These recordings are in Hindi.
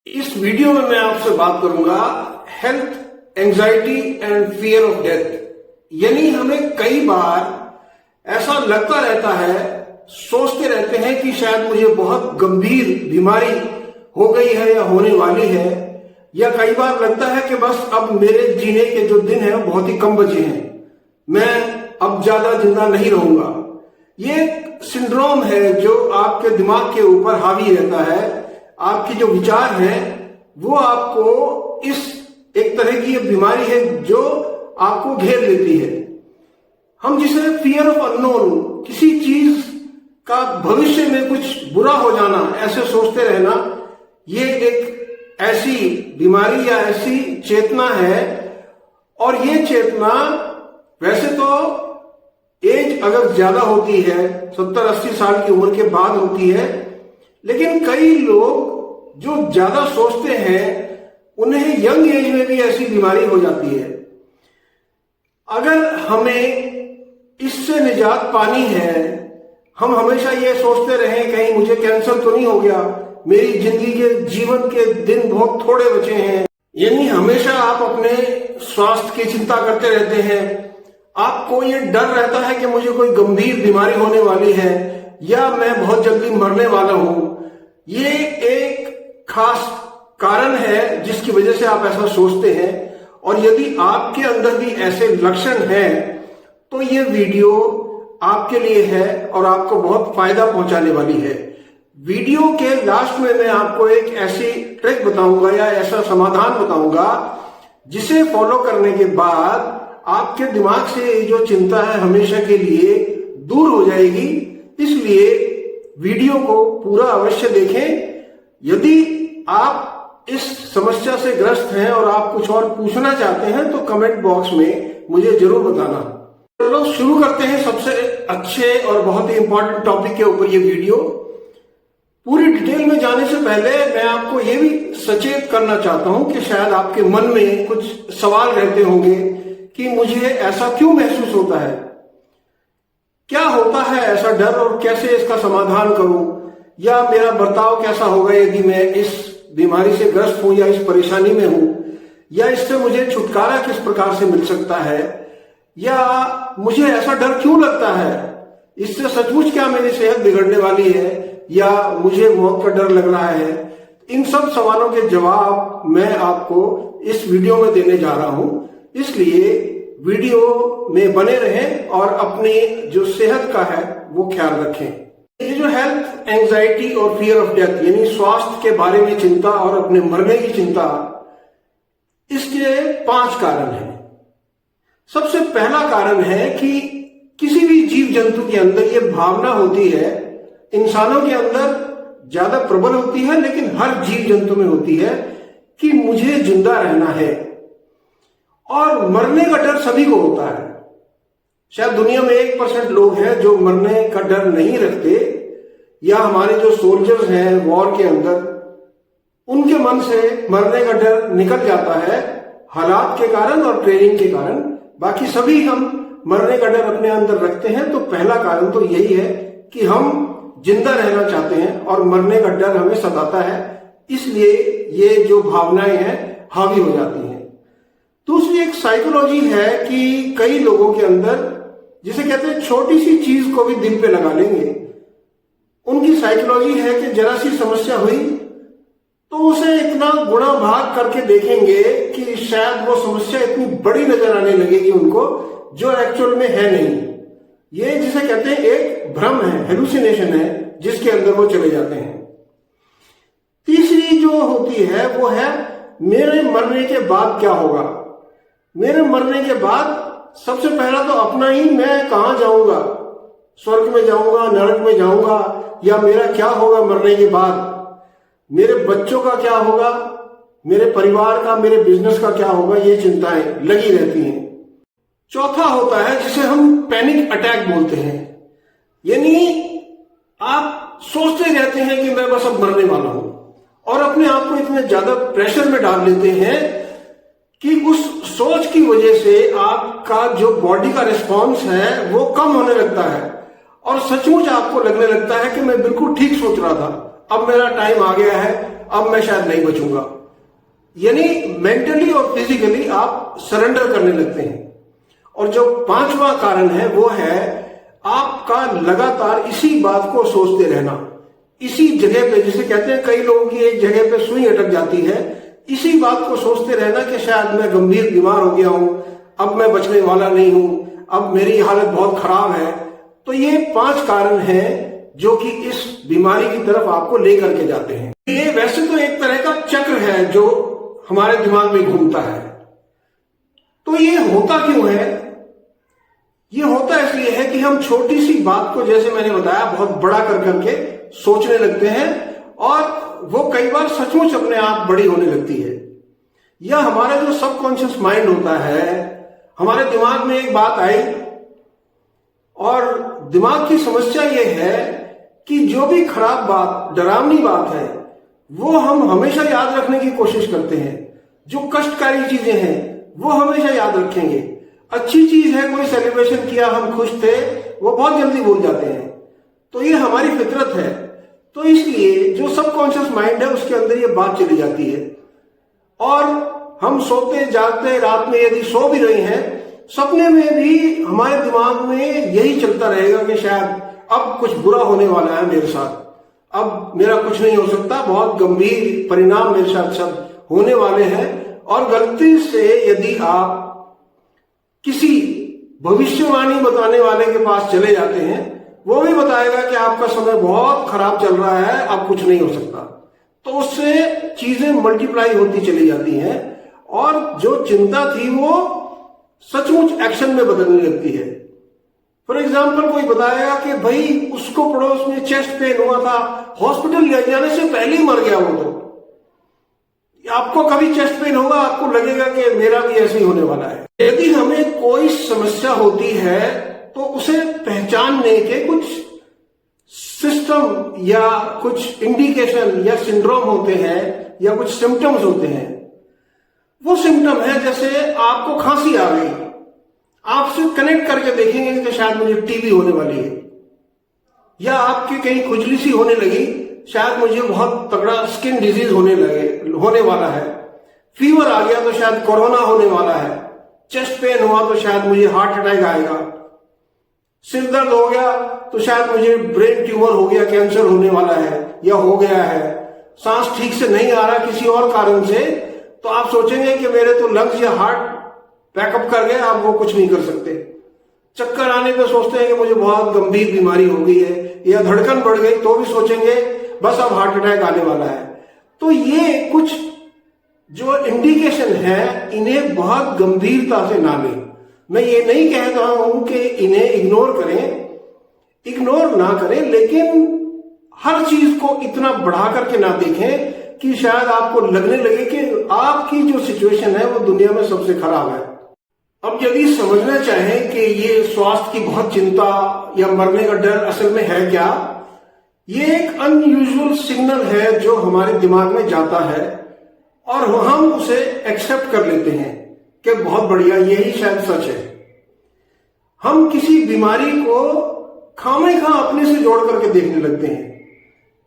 इस वीडियो में मैं आपसे बात करूंगा health anxiety and fear of death. यानी हमें कई बार ऐसा लगता रहता है, सोचते रहते हैं कि शायद मुझे बहुत गंभीर बीमारी हो गई है या होने वाली है, या कई बार लगता है कि बस अब मेरे जीने के जो दिन हैं बहुत ही कम बचे हैं, मैं अब ज्यादा जिंदा नहीं रहूंगा। ये सिंड्रोम है जो आपके दिमाग के ऊपर हावी रहता है। आपके जो विचार हैं वो आपको इस एक तरह की बीमारी है जो आपको घेर लेती है। हम जिसे फियर ऑफ अननोन, किसी चीज का भविष्य में कुछ बुरा हो जाना, ऐसे सोचते रहना, ये एक ऐसी बीमारी या ऐसी चेतना है। और ये चेतना वैसे तो एज अगर ज्यादा होती है, 70-80 साल की उम्र के बाद होती है, लेकिन कई लोग जो ज्यादा सोचते हैं उन्हें यंग एज में भी ऐसी बीमारी हो जाती है। अगर हमें इससे निजात पानी है, हम हमेशा ये सोचते रहें कहीं मुझे कैंसर तो नहीं हो गया, मेरी जिंदगी के जीवन के दिन बहुत थोड़े बचे हैं, यानी हमेशा आप अपने स्वास्थ्य की चिंता करते रहते हैं, आपको ये डर रहता है कि मुझे कोई गंभीर बीमारी होने वाली है या मैं बहुत जल्दी मरने वाला हूं। ये एक खास कारण है जिसकी वजह से आप ऐसा सोचते हैं। और यदि आपके अंदर भी ऐसे लक्षण हैं तो ये वीडियो आपके लिए है और आपको बहुत फायदा पहुंचाने वाली है। वीडियो के लास्ट में मैं आपको एक ऐसी ट्रिक बताऊंगा या ऐसा समाधान बताऊंगा जिसे फॉलो करने के बाद आपके दिमाग से जो चिंता है हमेशा के लिए दूर हो जाएगी। इसलिए वीडियो को पूरा अवश्य देखें। यदि आप इस समस्या से ग्रस्त हैं और आप कुछ और पूछना चाहते हैं तो कमेंट बॉक्स में मुझे जरूर बताना। चलो शुरू करते हैं सबसे अच्छे और बहुत ही इंपॉर्टेंट टॉपिक के ऊपर ये वीडियो। पूरी डिटेल में जाने से पहले मैं आपको ये भी सचेत करना चाहता हूं कि शायद आपके मन में कुछ सवाल रहते होंगे कि मुझे ऐसा क्यों महसूस होता है, क्या होता है ऐसा डर और कैसे इसका समाधान करूं, या मेरा बर्ताव कैसा होगा यदि मैं इस बीमारी से ग्रस्त हूं या इस परेशानी में हूं, या इससे मुझे छुटकारा किस प्रकार से मिल सकता है, या मुझे ऐसा डर क्यों लगता है, इससे सचमुच क्या मेरी सेहत बिगड़ने वाली है या मुझे मौत का डर लग रहा है। इन सब सवालों के जवाब मैं आपको इस वीडियो में देने जा रहा हूं। इसलिए वीडियो में बने रहें और अपनी जो सेहत का है वो ख्याल रखें। ये जो हेल्थ एंजाइटी और फियर ऑफ डेथ यानी स्वास्थ्य के बारे में चिंता और अपने मरने की चिंता, इसके 5 कारण हैं। सबसे पहला कारण है कि किसी भी जीव जंतु के अंदर ये भावना होती है, इंसानों के अंदर ज्यादा प्रबल होती है लेकिन हर जीव जंतु में होती है, कि मुझे जिंदा रहना है। और मरने का डर सभी को होता है। शायद दुनिया में 1% लोग हैं जो मरने का डर नहीं रखते, या हमारे जो सोल्जर्स हैं वॉर के अंदर, उनके मन से मरने का डर निकल जाता है हालात के कारण और ट्रेनिंग के कारण। बाकी सभी हम मरने का डर अपने अंदर रखते हैं। तो पहला कारण तो यही है कि हम जिंदा रहना चाहते हैं और मरने का डर हमें सताता है, इसलिए ये जो भावनाएं हैं हावी हो जाती हैं। दूसरी एक साइकोलॉजी है कि कई लोगों के अंदर, जिसे कहते हैं छोटी सी चीज को भी दिल पे लगा लेंगे। उनकी साइकोलॉजी है कि जरा सी समस्या हुई तो उसे इतना गुणा भाग करके देखेंगे कि शायद वो समस्या इतनी बड़ी नजर आने लगेगी उनको, जो एक्चुअल में है नहीं। ये जिसे कहते हैं एक भ्रम है, हेलुसिनेशन है, जिसके अंदर वो चले जाते हैं। तीसरी जो होती है वो है मेरे मरने के बाद क्या होगा। मेरे मरने के बाद सबसे पहला तो अपना ही, मैं कहां जाऊंगा, स्वर्ग में जाऊंगा, नरक में जाऊंगा, या मेरा क्या होगा मरने के बाद, मेरे बच्चों का क्या होगा, मेरे परिवार का, मेरे बिजनेस का क्या होगा, ये चिंताएं लगी रहती हैं। चौथा होता है जिसे हम पैनिक अटैक बोलते हैं। यानी आप सोचते रहते हैं कि मैं बस अब मरने वाला हूं, और अपने आप को इतने ज्यादा प्रेशर में डाल लेते हैं कि उस सोच की वजह से आपका जो बॉडी का रिस्पॉन्स है वो कम होने लगता है, और सचमुच आपको लगने लगता है कि मैं बिल्कुल ठीक सोच रहा था, अब मेरा टाइम आ गया है, अब मैं शायद नहीं बचूंगा। यानी मेंटली और फिजिकली आप सरेंडर करने लगते हैं। और जो पांचवा कारण है वो है आपका लगातार इसी बात को सोचते रहना, इसी जगह पे, जिसे कहते हैं कई लोगों की एक जगह पे सुई अटक जाती है, इसी बात को सोचते रहना कि शायद मैं गंभीर बीमार हो गया हूं, अब मैं बचने वाला नहीं हूं, अब मेरी हालत बहुत खराब है। तो ये 5 कारण हैं जो कि इस बीमारी की तरफ आपको लेकर के जाते हैं। ये वैसे तो एक तरह का चक्र है जो हमारे दिमाग में घूमता है। तो ये होता क्यों है? ये होता इसलिए है कि हम छोटी सी बात को, जैसे मैंने बताया, बहुत बड़ा कर करके सोचने लगते हैं और वो कई बार सचमुच अपने आप बड़ी होने लगती है। या हमारा जो सबकॉन्शियस माइंड होता है, हमारे दिमाग में एक बात आई और दिमाग की समस्या ये है कि जो भी खराब बात, डरावनी बात है, वो हम हमेशा याद रखने की कोशिश करते हैं। जो कष्टकारी चीजें हैं वो हमेशा याद रखेंगे। अच्छी चीज है, कोई सेलिब्रेशन किया, हम खुश थे, वो बहुत जल्दी भूल जाते हैं। तो ये हमारी फितरत है। तो इसलिए जो सबकॉन्शियस माइंड है उसके अंदर ये बात चली जाती है और हम सोते जागते रात में यदि सो भी रहे हैं, सपने में भी हमारे दिमाग में यही चलता रहेगा कि शायद अब कुछ बुरा होने वाला है मेरे साथ, अब मेरा कुछ नहीं हो सकता, बहुत गंभीर परिणाम मेरे साथ सब होने वाले हैं। और गलती से यदि आप किसी भविष्यवाणी बताने वाले के पास चले जाते हैं, वो भी बताएगा कि आपका समय बहुत खराब चल रहा है, अब कुछ नहीं हो सकता। तो उससे चीजें मल्टीप्लाई होती चली जाती हैं और जो चिंता थी वो सचमुच एक्शन में बदलने लगती है। फॉर एग्जाम्पल, कोई बताएगा कि भाई उसको पड़ोस में चेस्ट पेन हुआ था, हॉस्पिटल ले जाने से पहले ही मर गया वो। तो आपको कभी चेस्ट पेन होगा, आपको लगेगा कि मेरा भी ऐसे ही होने वाला है। यदि हमें कोई समस्या होती है तो उसे पहचानने के कुछ सिस्टम या कुछ इंडिकेशन या सिंड्रोम होते हैं या कुछ सिम्टम्स होते हैं। वो सिम्टम है जैसे आपको खांसी आ गई, आपसे कनेक्ट करके देखेंगे कि शायद मुझे टीबी होने वाली है, या आपकी कहीं खुजली सी होने लगी, शायद मुझे बहुत तगड़ा स्किन डिजीज होने वाला है। फीवर आ गया तो शायद कोरोना होने वाला है। चेस्ट पेन हुआ तो शायद मुझे हार्ट अटैक आएगा। सिर दर्द हो गया तो शायद मुझे ब्रेन ट्यूमर हो गया, कैंसर होने वाला है या हो गया है। सांस ठीक से नहीं आ रहा किसी और कारण से, तो आप सोचेंगे कि मेरे तो लंग्स या हार्ट बैकअप कर गए, आप वो कुछ नहीं कर सकते। चक्कर आने पे सोचते हैं कि मुझे बहुत गंभीर बीमारी हो गई है, या धड़कन बढ़ गई तो भी सोचेंगे बस अब हार्ट अटैक आने वाला है। तो ये कुछ जो इंडिकेशन है, इन्हें बहुत गंभीरता से ना लें। मैं ये नहीं कह रहा हूं कि इन्हें इग्नोर ना करें, लेकिन हर चीज को इतना बढ़ा करके ना देखें कि शायद आपको लगने लगे कि आपकी जो सिचुएशन है वो दुनिया में सबसे खराब है। अब यदि समझना चाहें कि ये स्वास्थ्य की बहुत चिंता या मरने का डर असल में है क्या, ये एक अनयूजुअल सिग्नल है जो हमारे दिमाग में जाता है और हम उसे एक्सेप्ट कर लेते हैं कि बहुत बढ़िया, यही शायद सच है। हम किसी बीमारी को खामखा अपने से जोड़ करके देखने लगते हैं।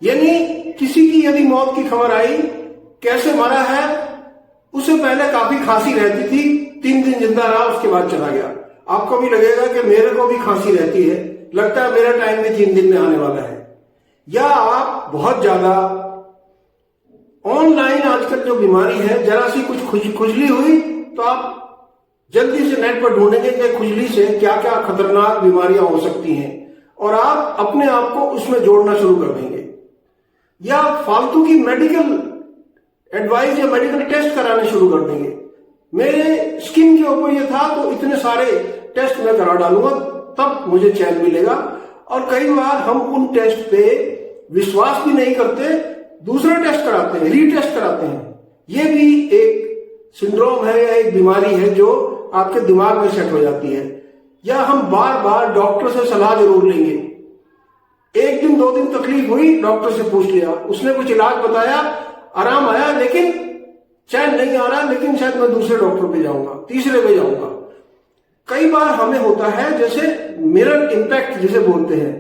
यानी किसी की यदि मौत की खबर आई, कैसे मरा है, उसे पहले काफी खांसी रहती थी, 3 दिन जिंदा रहा, उसके बाद चला गया। आपको भी लगेगा कि मेरे को भी खांसी रहती है, लगता है मेरा टाइम भी 3 दिन में आने वाला है। या आप बहुत ज्यादा ऑनलाइन आजकल जो बीमारी है, जरा सी कुछ खुजली हुई तो आप जल्दी से नेट पर ढूंढेंगे कि खुजली से क्या क्या खतरनाक बीमारियां हो सकती हैं और आप अपने आप को उसमें जोड़ना शुरू कर देंगे। या फालतू की मेडिकल एडवाइस या मेडिकल टेस्ट कराने शुरू कर देंगे। मेरे स्किन के ऊपर ये था तो इतने सारे टेस्ट मैं करा डालूंगा तब मुझे चैन मिलेगा। और कई बार हम उन टेस्ट पे विश्वास भी नहीं करते, दूसरा टेस्ट कराते हैं, रीटेस्ट कराते हैं। ये भी एक सिंड्रोम है या एक बीमारी है जो आपके दिमाग में सेट हो जाती है। या हम बार बार डॉक्टर से सलाह जरूर लेंगे। एक दिन 2 दिन तकलीफ हुई, डॉक्टर से पूछ लिया, उसने कुछ इलाज बताया, आराम आया, लेकिन चैन नहीं आ रहा, लेकिन शायद मैं दूसरे डॉक्टर पे जाऊंगा, तीसरे पे जाऊंगा। कई बार हमें होता है जैसे मिरर इंपैक्ट जिसे बोलते हैं,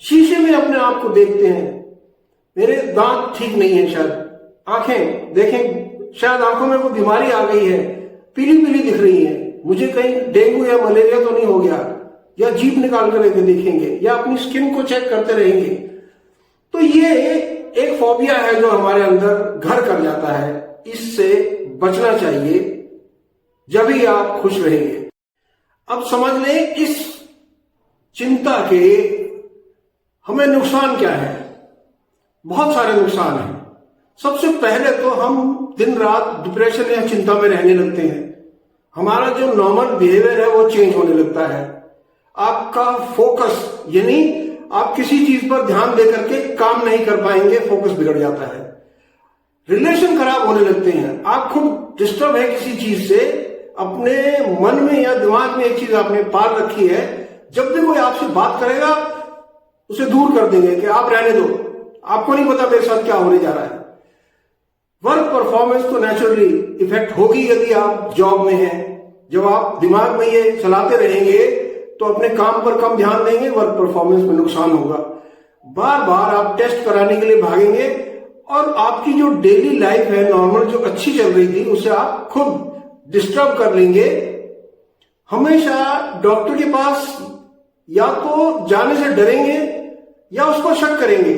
शीशे में अपने आप को देखते हैं, मेरे दांत ठीक नहीं है शायद, आंखें देखें, शायद आंखों में कोई बीमारी आ गई है, पीली पीली दिख रही है, मुझे कहीं डेंगू या मलेरिया तो नहीं हो गया, या जीभ निकाल कर देखेंगे या अपनी स्किन को चेक करते रहेंगे। तो ये एक फोबिया है जो हमारे अंदर घर कर जाता है, इससे बचना चाहिए, जब ही आप खुश रहेंगे। अब समझ लें इस चिंता के हमें नुकसान क्या है। बहुत सारे नुकसान हैं। सबसे पहले तो हम दिन रात डिप्रेशन या चिंता में रहने लगते हैं। हमारा जो नॉर्मल बिहेवियर है वो चेंज होने लगता है। आपका फोकस, यानी आप किसी चीज पर ध्यान दे करके काम नहीं कर पाएंगे, फोकस बिगड़ जाता है। रिलेशन खराब होने लगते हैं। आप खुद डिस्टर्ब है किसी चीज से, अपने मन में या दिमाग में एक चीज आपने पाल रखी है, जब भी कोई आपसे बात करेगा उसे दूर कर देंगे कि आप रहने दो, आपको नहीं पता मेरे साथ क्या होने जा रहा है। वर्क परफॉर्मेंस तो नेचुरली इफेक्ट होगी यदि आप जॉब में हैं। जब आप दिमाग में ये चलाते रहेंगे तो अपने काम पर कम ध्यान देंगे, वर्क परफॉर्मेंस में नुकसान होगा। बार बार आप टेस्ट कराने के लिए भागेंगे और आपकी जो डेली लाइफ है नॉर्मल जो अच्छी चल रही थी उसे आप खुद डिस्टर्ब कर लेंगे। हमेशा डॉक्टर के पास या तो जाने से डरेंगे या उसको शक करेंगे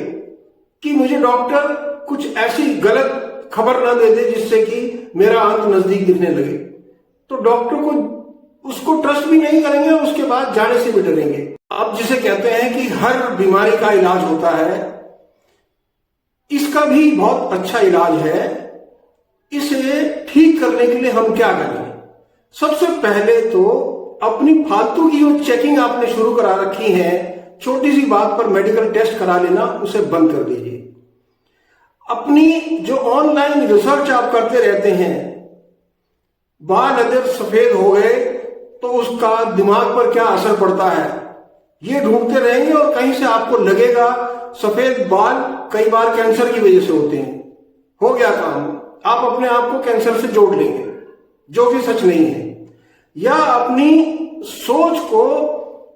कि मुझे डॉक्टर कुछ ऐसी गलत खबर ना दे दे जिससे कि मेरा अंत नजदीक दिखने लगे। तो डॉक्टर को उसको ट्रस्ट भी नहीं करेंगे और उसके बाद जाने से भी डरेंगे। अब जिसे कहते हैं कि हर बीमारी का इलाज होता है, इसका भी बहुत अच्छा इलाज है। इसे ठीक करने के लिए हम क्या करें? सबसे पहले तो अपनी फालतू की जो चेकिंग आपने शुरू करा रखी है, छोटी सी बात पर मेडिकल टेस्ट करा लेना, उसे बंद कर दीजिए। अपनी जो ऑनलाइन रिसर्च आप करते रहते हैं, बाल अगर सफेद हो गए तो उसका दिमाग पर क्या असर पड़ता है, ये ढूंढते रहेंगे और कहीं से आपको लगेगा सफेद बाल कई बार कैंसर की वजह से होते हैं। हो गया काम, आप अपने आप को कैंसर से जोड़ लेंगे, जो कि सच नहीं है। या अपनी सोच को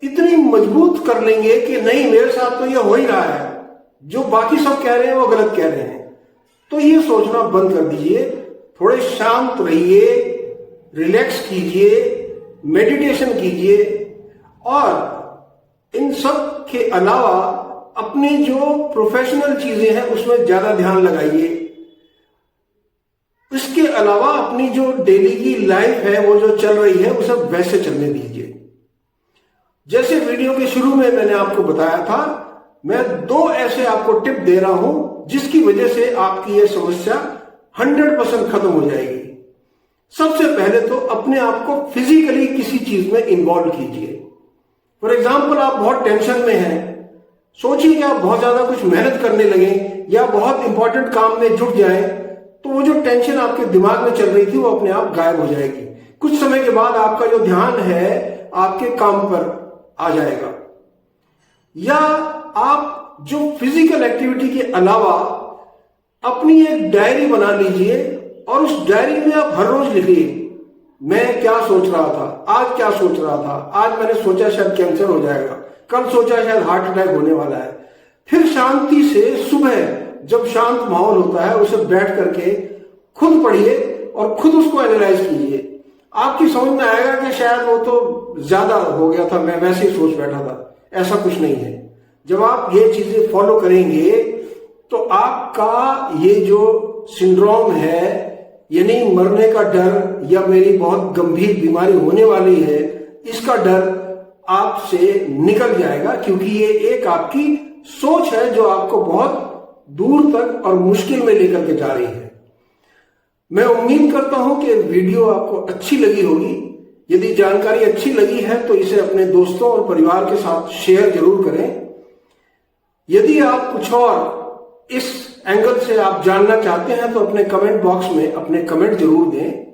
इतनी मजबूत कर लेंगे कि नहीं, मेरे साथ तो ये हो ही रहा है, जो बाकी सब कह रहे हैं वो गलत कह रहे हैं। तो ये सोचना बंद कर दीजिए, थोड़े शांत रहिए, रिलैक्स कीजिए, मेडिटेशन कीजिए और इन सब के अलावा अपनी जो प्रोफेशनल चीजें हैं उसमें ज्यादा ध्यान लगाइए। इसके अलावा अपनी जो डेली की लाइफ है वो जो चल रही है उसे वैसे चलने दीजिए। जैसे वीडियो के शुरू में मैंने आपको बताया था, मैं 2 ऐसे आपको टिप दे रहा हूं जिसकी वजह से आपकी ये समस्या 100% खत्म हो जाएगी। सबसे पहले तो अपने आप को फिजिकली किसी चीज में इन्वॉल्व कीजिए। फॉर एग्जाम्पल, आप बहुत टेंशन में हैं, सोचिए कि आप बहुत ज्यादा कुछ मेहनत करने लगे या बहुत इंपॉर्टेंट काम में जुट जाएं, तो वो जो टेंशन आपके दिमाग में चल रही थी वो अपने आप गायब हो जाएगी। कुछ समय के बाद आपका जो ध्यान है आपके काम पर आ जाएगा। या आप जो फिजिकल एक्टिविटी के अलावा अपनी एक डायरी बना लीजिए और उस डायरी में आप हर रोज लिखिए, मैं क्या सोच रहा था, आज क्या सोच रहा था, आज मैंने सोचा शायद कैंसर हो जाएगा, कल सोचा शायद हार्ट अटैक होने वाला है। फिर शांति से सुबह जब शांत माहौल होता है उसे बैठ करके खुद पढ़िए और खुद उसको एनालाइज कीजिए। आपकी समझ में आएगा कि शायद वो तो ज्यादा हो गया था, मैं वैसे ही सोच बैठा था। ऐसा कुछ नहीं है। जब आप ये चीजें फॉलो करेंगे तो आपका ये जो सिंड्रोम है, यानी मरने का डर या मेरी बहुत गंभीर बीमारी होने वाली है, इसका डर आपसे निकल जाएगा, क्योंकि ये एक आपकी सोच है जो आपको बहुत दूर तक और मुश्किल में लेकर के जा रही है। मैं उम्मीद करता हूं कि वीडियो आपको अच्छी लगी होगी। यदि जानकारी अच्छी लगी है तो इसे अपने दोस्तों और परिवार के साथ शेयर जरूर करें। यदि आप कुछ और इस एंगल से आप जानना चाहते हैं तो अपने कमेंट बॉक्स में अपने कमेंट जरूर दें।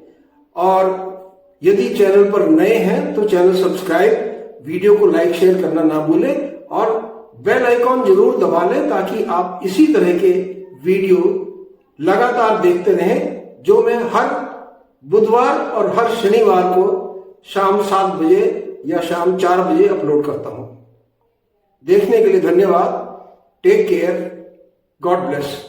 और यदि चैनल पर नए हैं तो चैनल सब्सक्राइब, वीडियो को लाइक शेयर करना ना भूलें और बेल आइकॉन जरूर दबा लें ताकि आप इसी तरह के वीडियो लगातार देखते रहें, जो मैं हर बुधवार और हर शनिवार को शाम 7 बजे या शाम 4 बजे अपलोड करता हूं। देखने के लिए धन्यवाद। Take care. God bless.